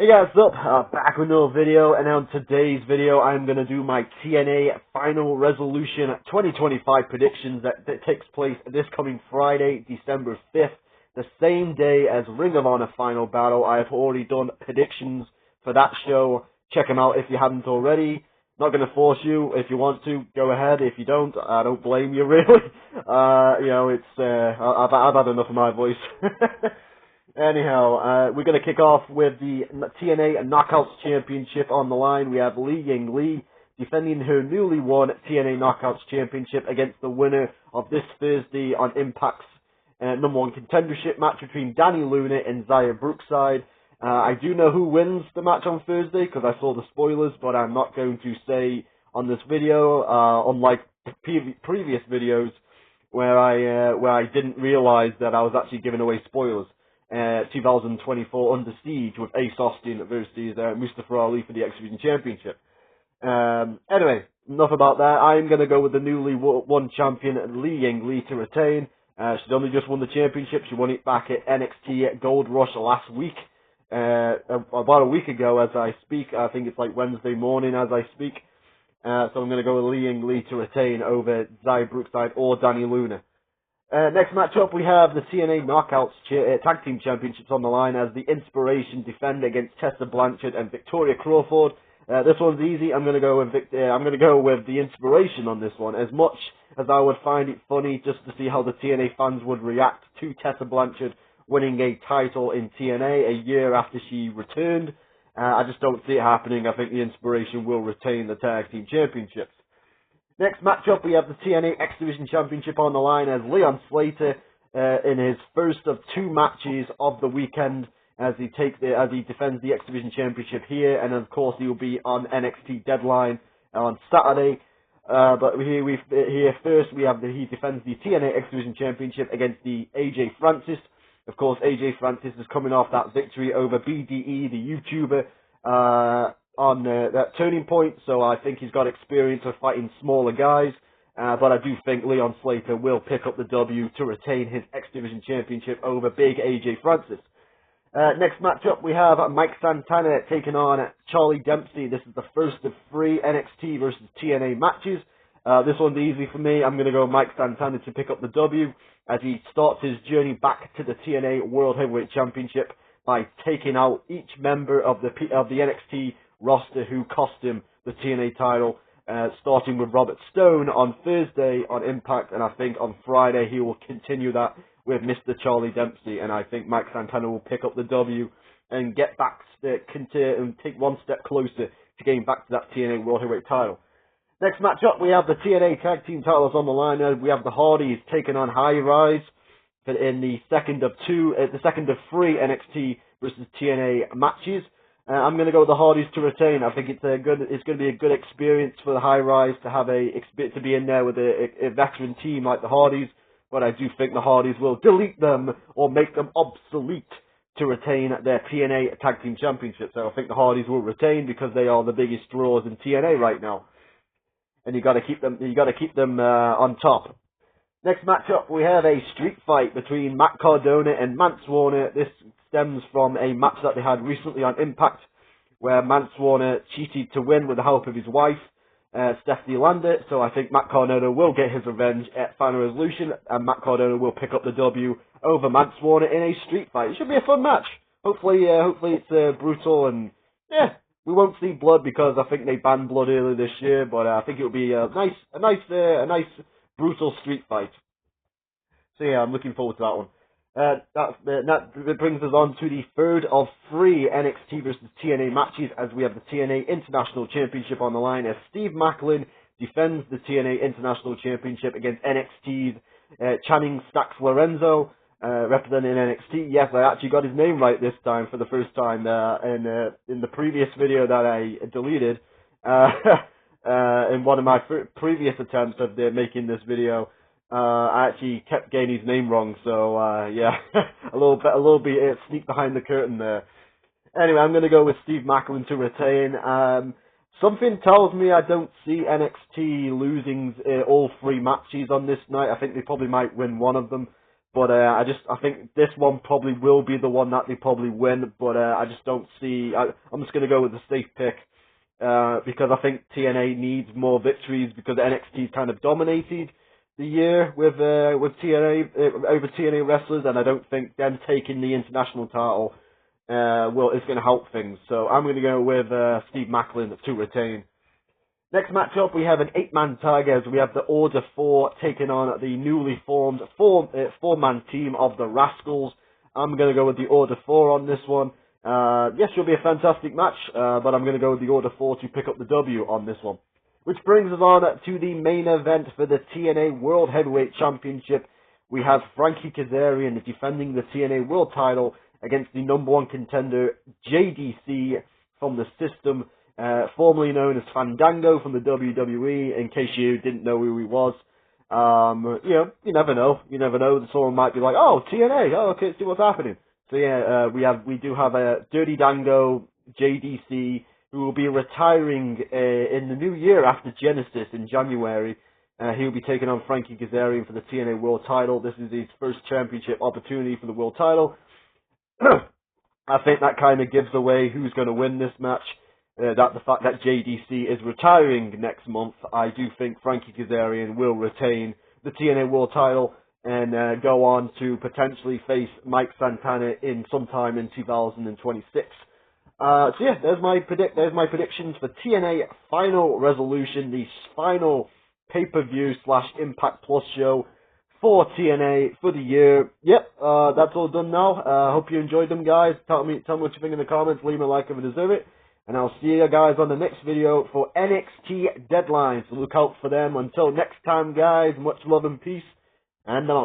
Hey guys, what's up? Back with another video, and on today's video I'm going to do my TNA Final Resolution 2025 predictions that takes place this coming Friday, December 5th, the same day as Ring of Honor Final Battle. I have already done predictions for that show. Check them out if you haven't already. Not going to force you. If you want to, go ahead. If you don't, I don't blame you really. I've had enough of my voice. Anyhow, we're going to kick off with the TNA Knockouts Championship on the line. We have Li Yingli defending her newly won TNA Knockouts Championship against the winner of this Thursday on Impact's number one contendership match between Dani Luna and Xia Brookside. I do know who wins the match on Thursday because I saw the spoilers, but I'm not going to say on this video, unlike previous videos where I didn't realize that I was actually giving away spoilers. 2024 Under Siege with Ace Austin versus Mustafa Ali for the X Division Championship. Anyway, enough about that. I'm going to go with the newly won champion Li Yingli to retain. She's only just won the championship. She won it back at NXT Gold Rush last week. About a week ago as I speak. I think it's like Wednesday morning as I speak. So I'm going to go with Li Yingli to retain over Xia Brookside or Dani Luna. Next matchup, we have the TNA Knockouts Tag Team Championships on the line as the Inspiration defend against Tessa Blanchard and Victoria Crawford. This one's easy. I'm going to go with the Inspiration on this one. As much as I would find it funny just to see how the TNA fans would react to Tessa Blanchard winning a title in TNA a year after she returned, I just don't see it happening. I think the Inspiration will retain the Tag Team Championships. Next matchup, we have the TNA X Division Championship on the line as Leon Slater, in his first of two matches of the weekend, as he defends the X Division Championship here, and of course he will be on NXT Deadline on Saturday. But here first he defends the TNA X Division Championship against the AJ Francis. Of course, AJ Francis is coming off that victory over BDE, the YouTuber, on that turning point, so I think he's got experience of fighting smaller guys, but I do think Leon Slater will pick up the W to retain his X Division Championship over big AJ Francis. Next matchup, we have Mike Santana taking on Charlie Dempsey. This is the first of 3 NXT versus TNA matches. This one's easy for me. I'm going to go Mike Santana to pick up the W as he starts his journey back to the TNA World Heavyweight Championship by taking out each member of the NXT roster who cost him the TNA title, starting with Robert Stone on Thursday on Impact, and I think on Friday he will continue that with Mr. Charlie Dempsey, and I think Mike Santana will pick up the W and get back and take one step closer to getting back to that TNA World Heavyweight title. Next matchup, we have the TNA Tag Team titles on the line. We have the Hardys taking on High Rise in the second of 3 NXT versus TNA matches. I'm going to go with the Hardys to retain. I think it's going to be a good experience for the High Rise to be in there with a veteran team like the Hardys, but I do think the Hardys will delete them or make them obsolete to retain their TNA Tag Team Championship. So I think the Hardys will retain because they are the biggest draws in TNA right now, and you got to keep them on top. Next matchup, we have a street fight between Matt Cardona and Mance Warner. This stems from a match that they had recently on Impact, where Mance Warner cheated to win with the help of his wife, Stephanie Lander. So I think Matt Cardona will get his revenge at Final Resolution, and Matt Cardona will pick up the W over Mance Warner in a street fight. It should be a fun match. Hopefully it's brutal, and we won't see blood because I think they banned blood earlier this year. But I think it will be a nice brutal street fight. So yeah, I'm looking forward to that one. That brings us on to the third of 3 NXT versus TNA matches as we have the TNA International Championship on the line as Steve Macklin defends the TNA International Championship against NXT's Channing Stacks Lorenzo, representing NXT. Yes, I actually got his name right this time for the first time in the previous video that I deleted in one of my previous attempts of making this video. I actually kept getting his name wrong, so yeah, a little bit sneak behind the curtain there. Anyway, I'm going to go with Steve Macklin to retain. Something tells me I don't see NXT losing all 3 matches on this night. I think they probably might win one of them, But I think this one probably will be the one that they probably win. But I just don't see. I'm just going to go with the safe pick because I think TNA needs more victories because NXT's kind of dominated the year with TNA over TNA wrestlers, and I don't think them taking the international title is going to help things. So I'm going to go with Steve Macklin to retain. Next matchup, we have an 8-man tag as we have the Order 4 taking on the newly formed 4-man team of the Rascals. I'm going to go with the Order 4 on this one. Yes, it'll be a fantastic match, but I'm going to go with the Order 4 to pick up the W on this one. Which brings us on to the main event for the TNA World Heavyweight Championship. We have Frankie Kazarian defending the TNA World title against the #1 contender JDC from the System, formerly known as Fandango from the WWE, in case you didn't know who he was. You never know. You never know. Someone might be like, oh, TNA, oh, okay, let's see what's happening. So yeah, we do have a Dirty Dango, JDC, who will be retiring in the new year after Genesis in January. He'll be taking on Frankie Kazarian for the TNA World title. This is his first championship opportunity for the World title. I think that kind of gives away who's going to win this match. The fact that JDC is retiring next month, I do think Frankie Kazarian will retain the TNA World title and go on to potentially face Mike Santana in sometime in 2026. So yeah, there's my predictions for TNA Final Resolution, the final pay-per-view / Impact Plus show for TNA for the year. Yep, that's all done now. Hope you enjoyed them, guys. Tell me what you think in the comments. Leave me a like if you deserve it. And I'll see you guys on the next video for NXT Deadline. So look out for them. Until next time, guys, much love and peace. And I'm out.